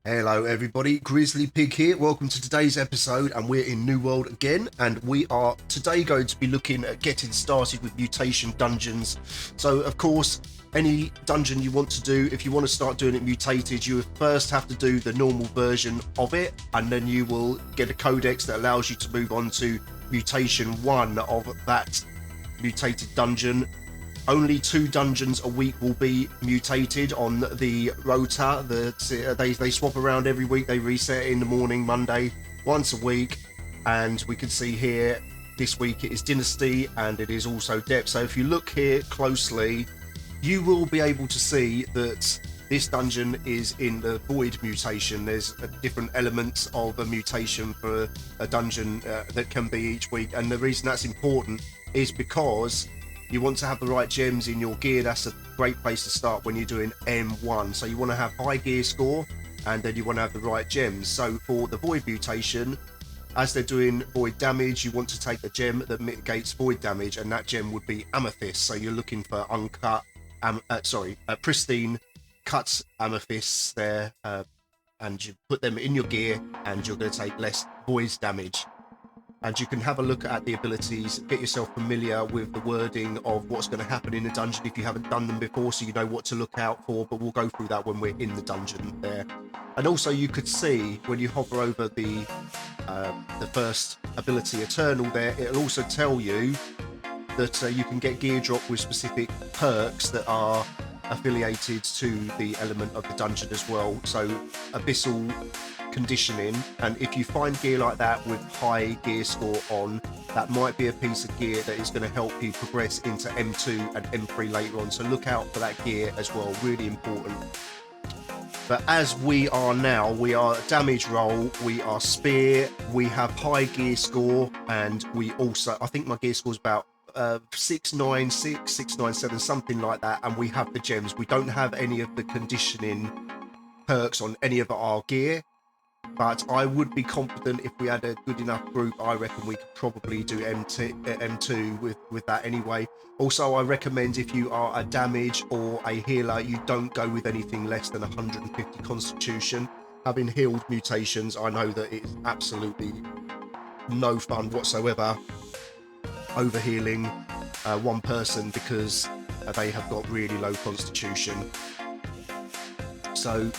Hello everybody, Grizzly Pig here. Welcome to today's episode, and we're in New World again, and we are today going to be looking at getting started with mutation dungeons. So of course, any dungeon you want to do, if you want to start doing it mutated, you first have to do the normal version of it, and then you will get a codex that allows you to move on to mutation 1 of that mutated dungeon. Only 2 dungeons a week will be mutated on the rota. They swap around every week. They reset in the morning, Monday, once a week. And we can see here, this week it is Dynasty and it is also Depth. So if you look here closely, you will be able to see that this dungeon is in the Void mutation. There's different elements of a mutation for a dungeon that can be each week. And the reason that's important is because you want to have the right gems in your gear. That's a great place to start when you're doing M1. So you want to have high gear score, and then you want to have the right gems. So for the Void mutation, as they're doing void damage, you want to take a gem that mitigates void damage, and that gem would be amethyst. So you're looking for pristine cut amethysts there, and you put them in your gear, and you're going to take less void damage. And you can have a look at the abilities, get yourself familiar with the wording of what's going to happen in the dungeon if you haven't done them before, so you know what to look out for, but we'll go through that when we're in the dungeon there. And also you could see when you hover over the first ability Eternal there, it'll also tell you that you can get gear drop with specific perks that are affiliated to the element of the dungeon as well. So Abyssal conditioning, and if you find gear like that with high gear score on, that might be a piece of gear that is going to help you progress into M2 and M3 later on. So look out for that gear as well, really important. But as we are now, we are damage roll, we are spear, we have high gear score, and we also, I think my gear score is about 696, 697, something like that, and we have the gems. We don't have any of the conditioning perks on any of our gear, but I would be confident if we had a good enough group. I reckon we could probably do M2 with that anyway. Also, I recommend if you are a damage or a healer, you don't go with anything less than 150 constitution. Having healed mutations, I know that it's absolutely no fun whatsoever overhealing one person because they have got really low constitution. So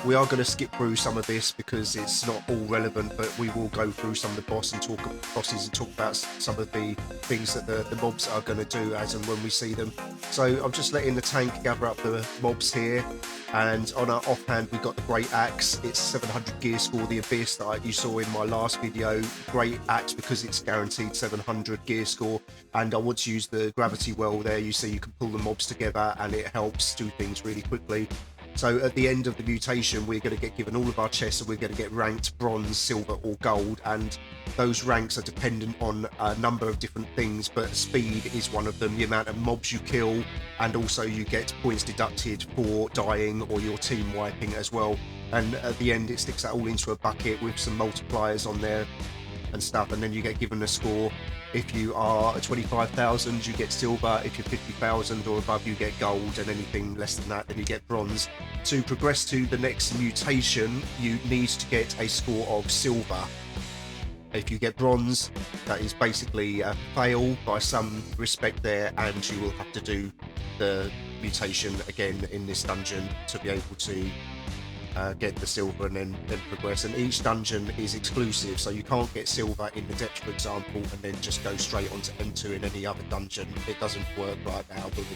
we are going to skip through some of this because it's not all relevant, but we will go through some of the bosses and talk about some of the things that the mobs are going to do as and when we see them. So I'm just letting the tank gather up the mobs here, and on our offhand we've got the Great Axe. It's 700 gear score, the Abyss that you saw in my last video. Great Axe because it's guaranteed 700 gear score, and I want to use the Gravity Well there. You see you can pull the mobs together and it helps do things really quickly. So at the end of the mutation, we're going to get given all of our chests, and we're going to get ranked bronze, silver or gold, and those ranks are dependent on a number of different things, but speed is one of them, the amount of mobs you kill, and also you get points deducted for dying or your team wiping as well. And at the end it sticks that all into a bucket with some multipliers on there and stuff, and then you get given a score. If you are at 25,000 you get silver, if you're 50,000 or above you get gold, and anything less than that then you get bronze. To progress to the next mutation you need to get a score of silver. If you get bronze, that is basically a fail by some respect there, and you will have to do the mutation again in this dungeon to be able to get the silver and then progress. And each dungeon is exclusive, so you can't get silver in the Depth, for example, and then just go straight onto M2 in any other dungeon. It doesn't work like that, I believe.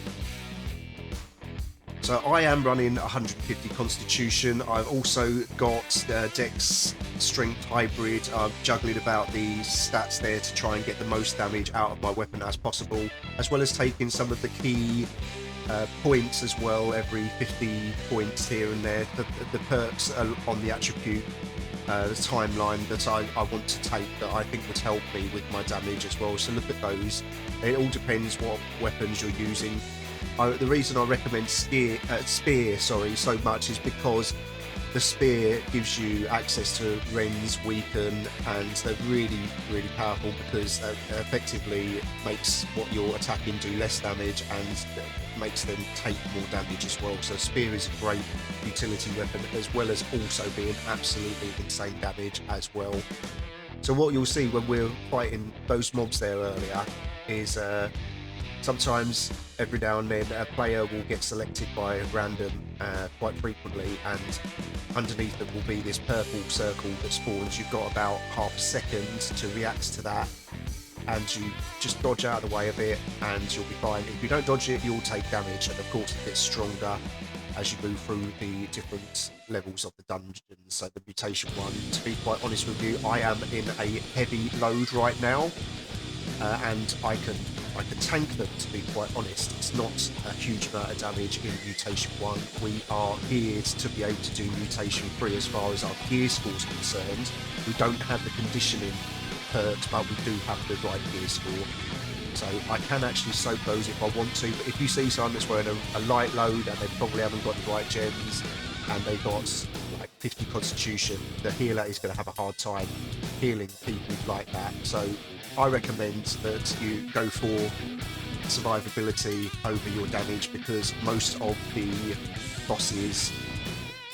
So I am running 150 constitution. I've also got Dex Strength Hybrid. I'm juggling about the stats there to try and get the most damage out of my weapon as possible, as well as taking some of the key points as well, every 50 points here and there. The perks on the attribute the timeline that I want to take that I think would help me with my damage as well. So look at those. It all depends what weapons you're using. The reason I recommend spear so much is because the spear gives you access to rends, weaken, and they're really, really powerful because effectively makes what you're attacking do less damage and makes them take more damage as well. So spear is a great utility weapon, as well as also being absolutely insane damage as well. So what you'll see when we're fighting those mobs there earlier is sometimes every now and then a player will get selected by random quite frequently, and underneath them will be this purple circle that spawns. You've got about half a second to react to that, and you just dodge out of the way a bit and you'll be fine. If you don't dodge it, you'll take damage, and of course it gets stronger as you move through the different levels of the dungeon. So the mutation one, to be quite honest with you, I am in a heavy load right now, and I can tank them, to be quite honest. It's not a huge amount of damage in Mutation 1. We are geared to be able to do Mutation 3 as far as our gear score is concerned. We don't have the conditioning perks, but we do have the right gear score. So I can actually soak those if I want to, but if you see someone that's wearing a light load and they probably haven't got the right gems and they've got like 50 constitution, the healer is going to have a hard time healing people like that. So I recommend that you go for survivability over your damage, because most of the bosses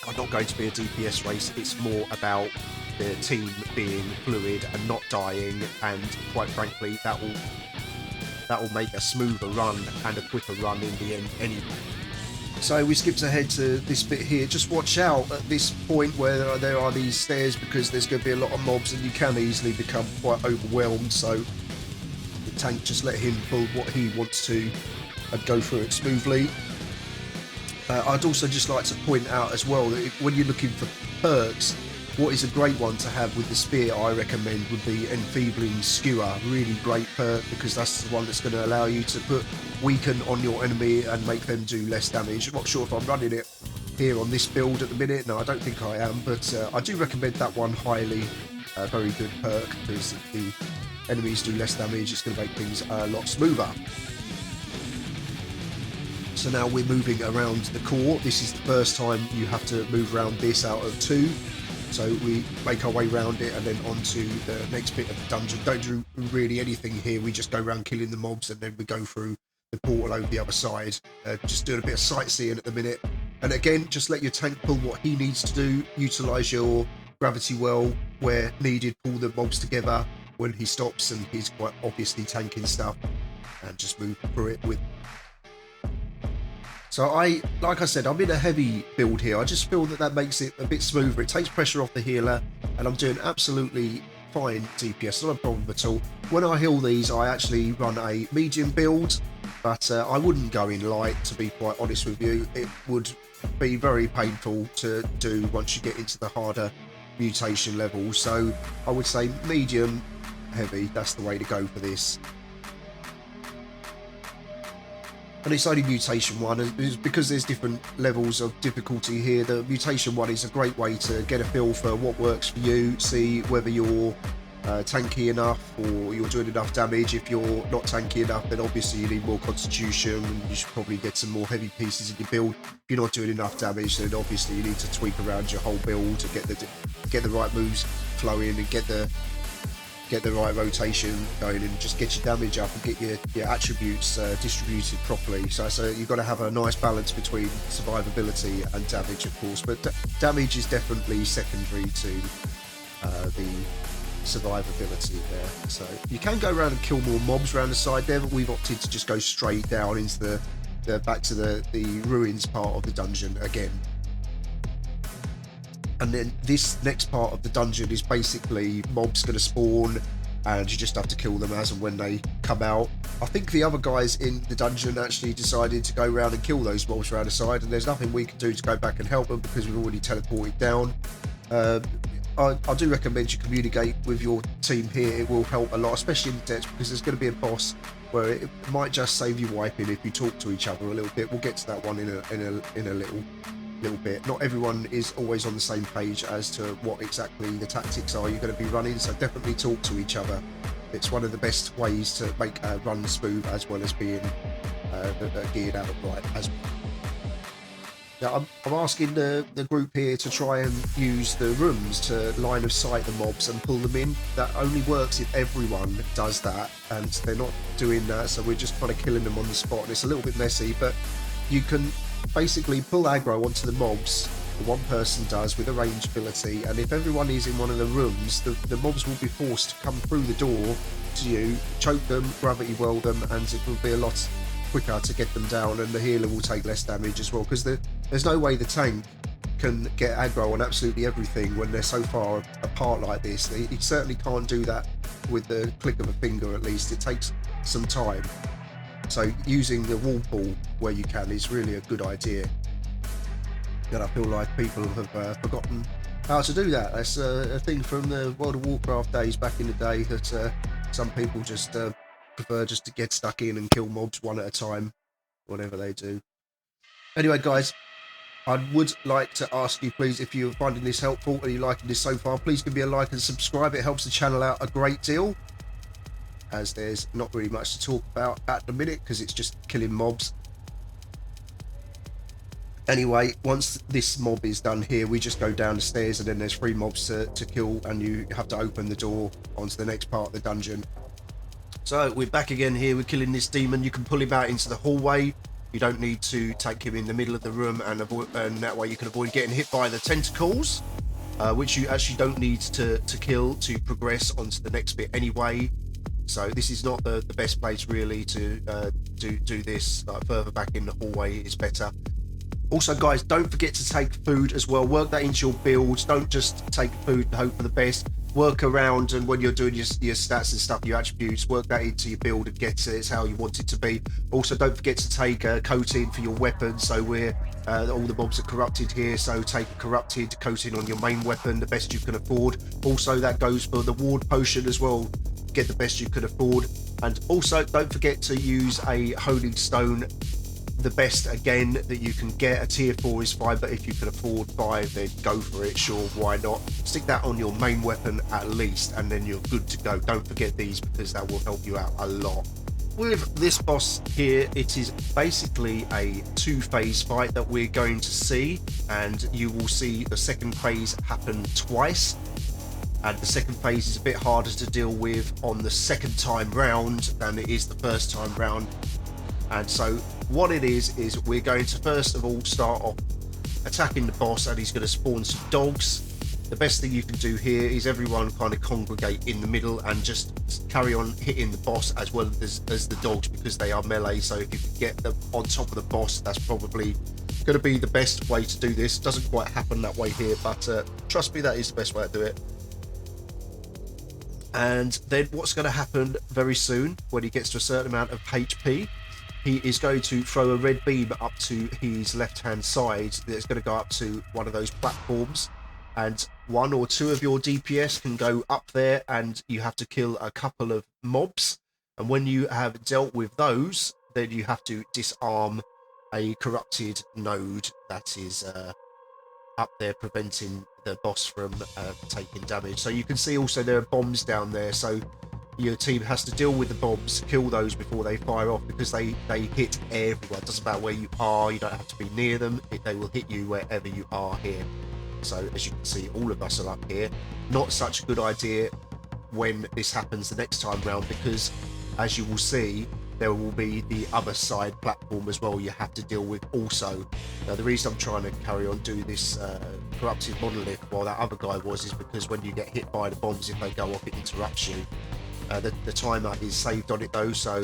are not going to be a DPS race. It's more about the team being fluid and not dying, and quite frankly that will make a smoother run and a quicker run in the end anyway. So we skipped ahead to this bit here. Just watch out at this point where there are these stairs, because there's going to be a lot of mobs and you can easily become quite overwhelmed. So the tank, just let him pull what he wants to and go through it smoothly. I'd also just like to point out as well that when you're looking for perks, what is a great one to have with the spear, I recommend, would be Enfeebling Skewer. Really great perk, because that's the one that's going to allow you to put weaken on your enemy and make them do less damage. I'm not sure if I'm running it here on this build at the minute. No, I don't think I am, but I do recommend that one highly. Very good perk, because if the enemies do less damage, it's going to make things a lot smoother. So now we're moving around the core. This is the first time you have to move around this out of 2. So we make our way around it and then onto the next bit of the dungeon. Don't do really anything here. We just go around killing the mobs and then we go through the portal over the other side. Just doing a bit of sightseeing at the minute. And again, just let your tank pull what he needs to do. Utilise your gravity well where needed. Pull the mobs together when he stops and he's quite obviously tanking stuff. And just move through it with... So like I said, I'm in a heavy build here. I just feel that makes it a bit smoother. It takes pressure off the healer, and I'm doing absolutely fine DPS, not a problem at all. When I heal these, I actually run a medium build, but I wouldn't go in light, to be quite honest with you. It would be very painful to do once you get into the harder mutation levels. So I would say medium, heavy, that's the way to go for this. And it's only Mutation 1, and because there's different levels of difficulty here, the Mutation 1 is a great way to get a feel for what works for you, see whether you're tanky enough or you're doing enough damage. If you're not tanky enough, then obviously you need more constitution, and you should probably get some more heavy pieces in your build. If you're not doing enough damage, then obviously you need to tweak around your whole build to get the right moves flowing and get the right rotation going, and just get your damage up and get your attributes distributed properly. So you've got to have a nice balance between survivability and damage, of course, but damage is definitely secondary to the survivability there. So you can go around and kill more mobs around the side there, but we've opted to just go straight down into the back to the ruins part of the dungeon again. And then this next part of the dungeon is basically mobs going to spawn, and you just have to kill them as and when they come out. I think the other guys in the dungeon actually decided to go around and kill those mobs around the side, and there's nothing we can do to go back and help them because we've already teleported down. I do recommend you communicate with your team here. It will help a lot, especially in depth, because there's going to be a boss where it might just save you wiping if you talk to each other a little bit. We'll get to that one in a little bit. Not everyone is always on the same page as to what exactly the tactics are you're going to be running, so definitely talk to each other. It's one of the best ways to make a run smooth, as well as being geared out right as well. Now, I'm asking the group here to try and use the rooms to line of sight the mobs and pull them in. That only works if everyone does that, and they're not doing that, so we're just kind of killing them on the spot, and it's a little bit messy, but you can basically pull aggro onto the mobs. One person does with a range ability, and if everyone is in one of the rooms, the mobs will be forced to come through the door to you, choke them, gravity well them, and it will be a lot quicker to get them down, and the healer will take less damage as well, because there's no way the tank can get aggro on absolutely everything when they're so far apart like this. He certainly can't do that with the click of a finger, at least. It takes some time. So using the wall pull where you can is really a good idea. And I feel like people have forgotten how to do that. That's a thing from the World of Warcraft days back in the day, that some people just prefer just to get stuck in and kill mobs one at a time, whatever they do. Anyway, guys, I would like to ask you, please, if you're finding this helpful and you're liking this so far, please give me a like and subscribe. It helps the channel out a great deal, as there's not really much to talk about at the minute because it's just killing mobs. Anyway, once this mob is done here, we just go down the stairs, and then there's 3 mobs to kill, and you have to open the door onto the next part of the dungeon. So we're back again here. We're killing this demon. You can pull him out into the hallway. You don't need to take him in the middle of the room, and that way you can avoid getting hit by the tentacles, which you actually don't need to kill to progress onto the next bit anyway. So this is not the best place really to do this. Further back in the hallway is better. Also, guys, don't forget to take food as well. Work that into your builds. Don't just take food and hope for the best. Work around, and when you're doing your stats and stuff, your attributes, work that into your build and get it. It's how you want it to be. Also, don't forget to take coating for your weapons. So we're all the mobs are corrupted here, so take a corrupted coating on your main weapon, the best you can afford. Also, that goes for the ward potion as well. Get the best you can afford. And also, don't forget to use a honing stone. The best again that you can get. A tier 4 is fine, but if you can afford 5, then go for it. Sure, why not? Stick that on your main weapon at least, and then you're good to go. Don't forget these, because that will help you out a lot. With this boss here, it is basically a 2-phase fight that we're going to see, and you will see the second phase happen twice. And the second phase is a bit harder to deal with on the second time round than it is the first time round. And so what it is we're going to first of all start off attacking the boss, and he's going to spawn some dogs. The best thing you can do here is everyone kind of congregate in the middle and just carry on hitting the boss as well as the dogs, because they are melee. So if you can get them on top of the boss, that's probably going to be the best way to do this. Doesn't quite happen that way here, but trust me, that is the best way to do it. And then what's going to happen very soon, when he gets to a certain amount of HP, he is going to throw a red beam up to his left-hand side that's going to go up to one of those platforms, and 1 or 2 of your DPS can go up there, and you have to kill a couple of mobs. And when you have dealt with those, then you have to disarm a corrupted node that is up there, preventing the boss from taking damage. So you can see also there are bombs down there, so your team has to deal with the bombs, kill those before they fire off, because they hit everyone. It doesn't matter where you are, you don't have to be near them, they will hit you wherever you are here. So as you can see, all of us are up here. Not such a good idea when this happens the next time round, because as you will see, there will be the other side platform as well you have to deal with also. Now the reason I'm trying to carry on doing this corrupted monolith while that other guy was, is because when you get hit by the bombs, if they go off, it interrupts you. The timer is saved on it though, so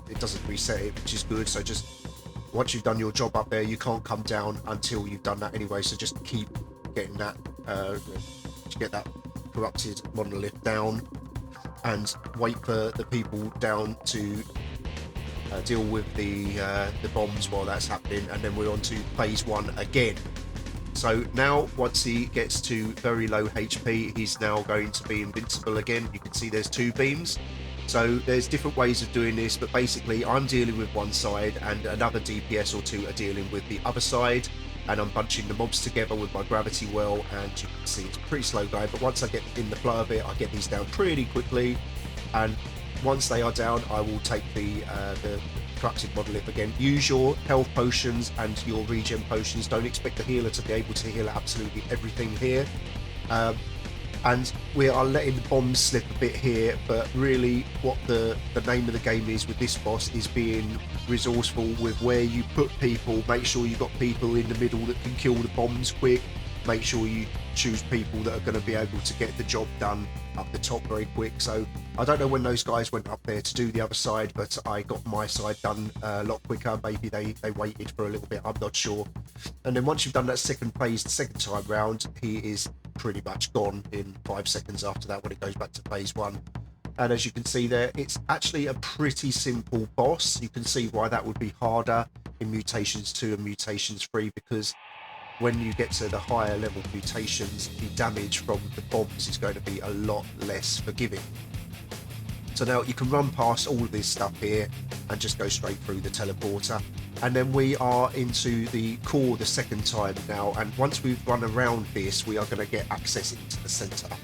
it doesn't reset it, which is good. So just once you've done your job up there, you can't come down until you've done that anyway. So just keep getting that to get that corrupted monolith down, and wait for the people down to deal with the bombs while that's happening, and then we're on to phase 1 again. So now once he gets to very low HP, he's now going to be invincible again. You can see there's 2 beams. So there's different ways of doing this, but basically I'm dealing with one side and another DPS or 2 are dealing with the other side, and I'm bunching the mobs together with my gravity well, and you can see it's pretty slow going, but once I get in the flow of it, I get these down pretty quickly. And once they are down, I will take the Corrupted Monolith again. Use your health potions and your regen potions. Don't expect the healer to be able to heal absolutely everything here. And we are letting the bombs slip a bit here, but really what the name of the game is with this boss is being resourceful with where you put people. Make sure you've got people in the middle that can kill the bombs quick. Make sure you choose people that are going to be able to get the job done up the top very quick. So I don't know when those guys went up there to do the other side, but I got my side done a lot quicker. Maybe they waited for a little bit, I'm not sure. And then once you've done that second phase the second time round, he is pretty much gone in 5 seconds after that when it goes back to phase 1. And as you can see there, it's actually a pretty simple boss. You can see why that would be harder in Mutations 2 and Mutations 3, because when you get to the higher level mutations, the damage from the bombs is going to be a lot less forgiving. So now you can run past all of this stuff here and just go straight through the teleporter. And then we are into the core the second time now, and once we've run around this, we are going to get access into the center.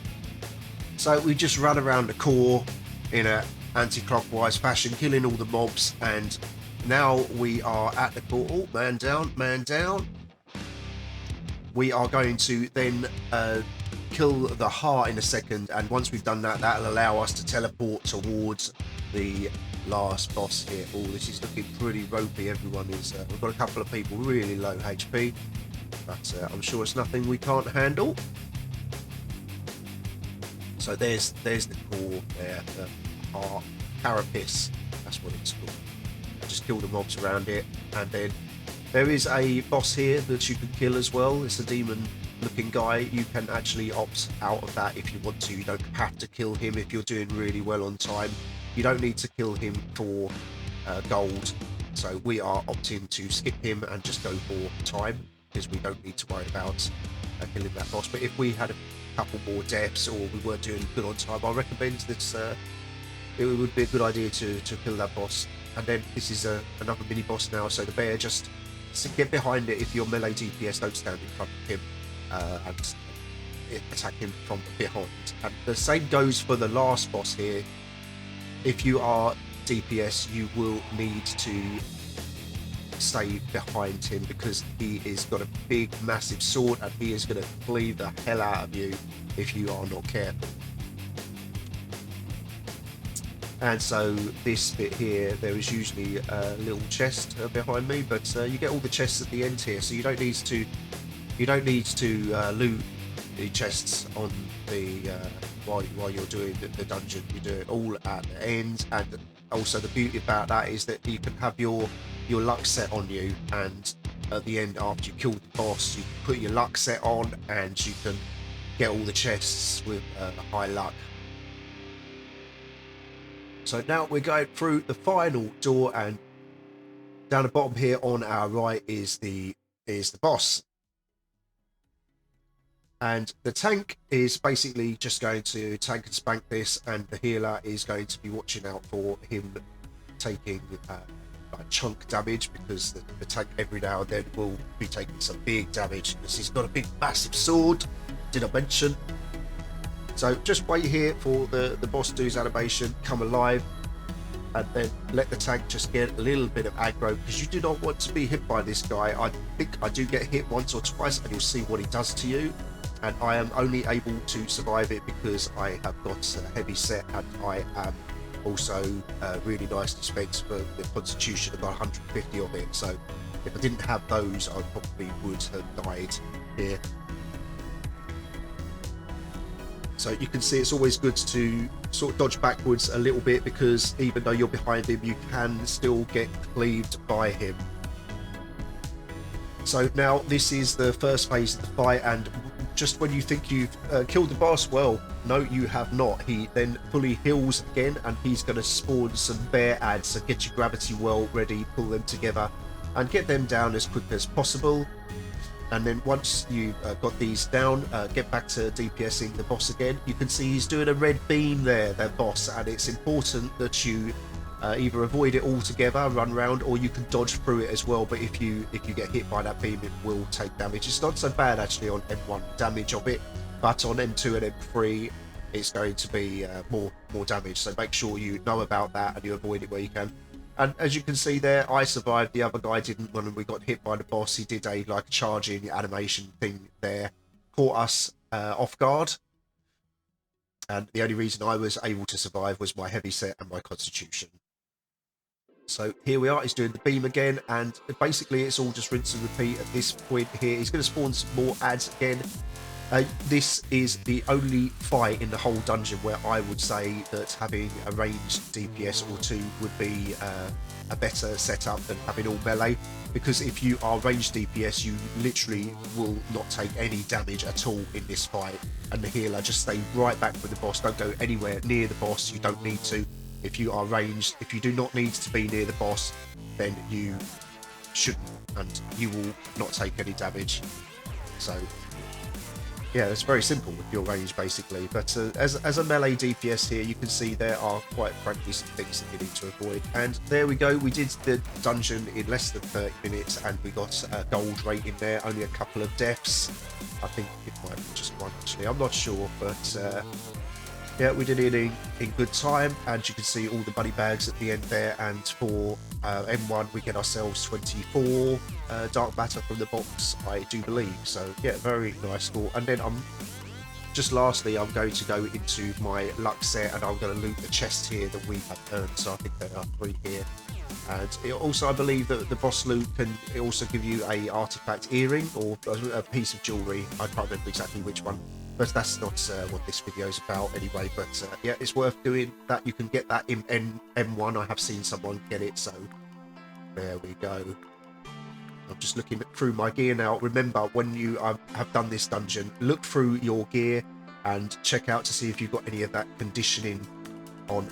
So we just run around the core in a anti-clockwise fashion, killing all the mobs, and now we are at the core. Oh, man down, man down. We are going to then kill the heart in a second, and once we've done that, that'll allow us to teleport towards the last boss here. Oh, this is looking pretty ropey. Everyone is we've got a couple of people really low HP, but I'm sure it's nothing we can't handle. So there's the core there, the heart carapace, that's what it's called. Just kill the mobs around it, and then there is a boss here that you can kill as well. It's a demon looking guy. You can actually opt out of that if you want to. You don't have to kill him if you're doing really well on time. You don't need to kill him for gold. So we are opting to skip him and just go for time, because we don't need to worry about killing that boss. But if we had a couple more deaths, or we weren't doing good on time, I recommend that it would be a good idea to kill that boss. And then this is another mini boss now, so the bear, just get behind it if you're melee DPS, don't stand in front of him and attack him from behind. And the same goes for the last boss here. If you are DPS, you will need to stay behind him, because he is got a big massive sword and he is going to cleave the hell out of you if you are not careful. And so this bit here, there is usually a little chest behind me, but you get all the chests at the end here, so you don't need to loot the chests on the while you're doing the dungeon. You do it all at the end. And also the beauty about that is that you can have your luck set on you, and at the end, after you kill the boss, you can put your luck set on and you can get all the chests with high luck. So now we're going through the final door, and down the bottom here on our right is the boss. And the tank is basically just going to tank and spank this, and the healer is going to be watching out for him taking like chunk damage, because the tank every now and then will be taking some big damage because he's got a big massive sword, did I mention? So just wait here for the boss to do his animation, come alive, and then let the tank just get a little bit of aggro, because you do not want to be hit by this guy. I think I do get hit once or twice, and you'll see what he does to you. And I am only able to survive it because I have got a heavy set, and I am also really nice defense for the constitution. I've got 150 of it, so if I didn't have those, I probably would have died here. So you can see it's always good to sort of dodge backwards a little bit, because even though you're behind him, you can still get cleaved by him. So now this is the first phase of the fight, and just when you think you've killed the boss, well, no, you have not. He then fully heals again, and he's going to spawn some bear ads. So get your gravity well ready, pull them together, and get them down as quick as possible. And then once you've got these down, get back to DPSing the boss again. You can see he's doing a red beam there, that boss, and it's important that you either avoid it altogether, run around, or you can dodge through it as well. But if you get hit by that beam, it will take damage. It's not so bad actually on M1 damage of it, but on M2 and M3 it's going to be more damage. So make sure you know about that and you avoid it where you can. And as you can see there, I survived. The other guy didn't. When we got hit by the boss, he did a like charging animation thing there, caught us off guard. And the only reason I was able to survive was my heavy set and my constitution. So here we are, he's doing the beam again, and basically it's all just rinse and repeat at this point here. He's going to spawn some more ads again. This is the only fight in the whole dungeon where I would say that having a ranged DPS or two would be a better setup than having all melee, because if you are ranged DPS, you literally will not take any damage at all in this fight, and the healer just stay right back with the boss. Don't go anywhere near the boss, you don't need to. If you are ranged, if you do not need to be near the boss, then you shouldn't, and you will not take any damage. So yeah, it's very simple with your range basically. But as a melee DPS here, you can see there are quite frankly some things that you need to avoid. And there we go, we did the dungeon in less than 30 minutes and we got a gold rating there, only a couple of deaths. I think it might be just one actually, I'm not sure, but yeah, we did it in good time, and you can see all the money bags at the end there. And for M1, we get ourselves 24 dark matter from the box, I do believe. So yeah, very nice score. And then lastly, I'm going to go into my luck set, and I'm going to loot the chest here that we have earned. So I think there are 3 here. And it also, I believe that the boss loot can also give you a artifact earring or a piece of jewellery. I can't remember exactly which one, but that's not what this video is about anyway. But yeah, it's worth doing that. You can get that in M1. I have seen someone get it, so there we go. I'm just looking through my gear now. Remember, when you have done this dungeon, look through your gear and check out to see if you've got any of that conditioning on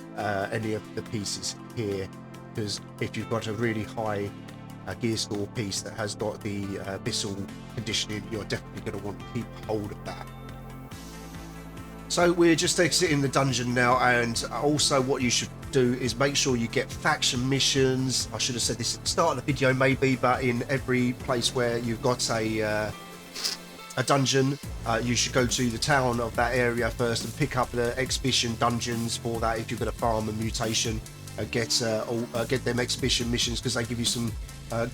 any of the pieces here. Because if you've got a really high gear score piece that has got the missile conditioning, you're definitely going to want to keep hold of that. So we're just exiting the dungeon now, and also what you should do is make sure you get faction missions. I should have said this at the start of the video maybe, but in every place where you've got a dungeon, you should go to the town of that area first and pick up the exhibition dungeons for that if you're going to farm a mutation. Get them exhibition missions, because they give you some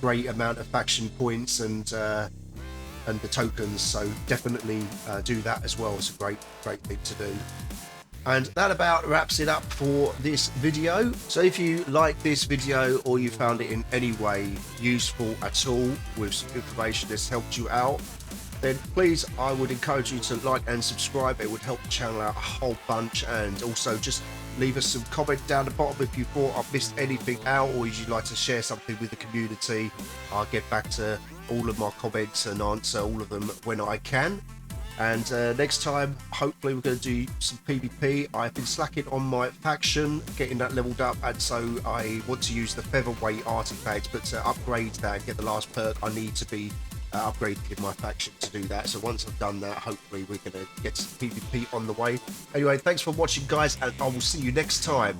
great amount of faction points and the tokens. So definitely do that as well. It's a great thing to do. And that about wraps it up for this video. So if you like this video or you found it in any way useful at all, with some information that's helped you out, then please, I would encourage you to like and subscribe. It would help the channel out a whole bunch. And also just leave us some comment down the bottom if you thought I've missed anything out, or you'd like to share something with the community. I'll get back to all of my comments and answer all of them when I can. And next time, hopefully we're going to do some PvP. I've been slacking on my faction, getting that leveled up, and so I want to use the featherweight artifact. But to upgrade that and get the last perk, I need to be upgraded in my faction to do that. So once I've done that, hopefully we're going to get some PvP on the way. Anyway, thanks for watching, guys, and I will see you next time.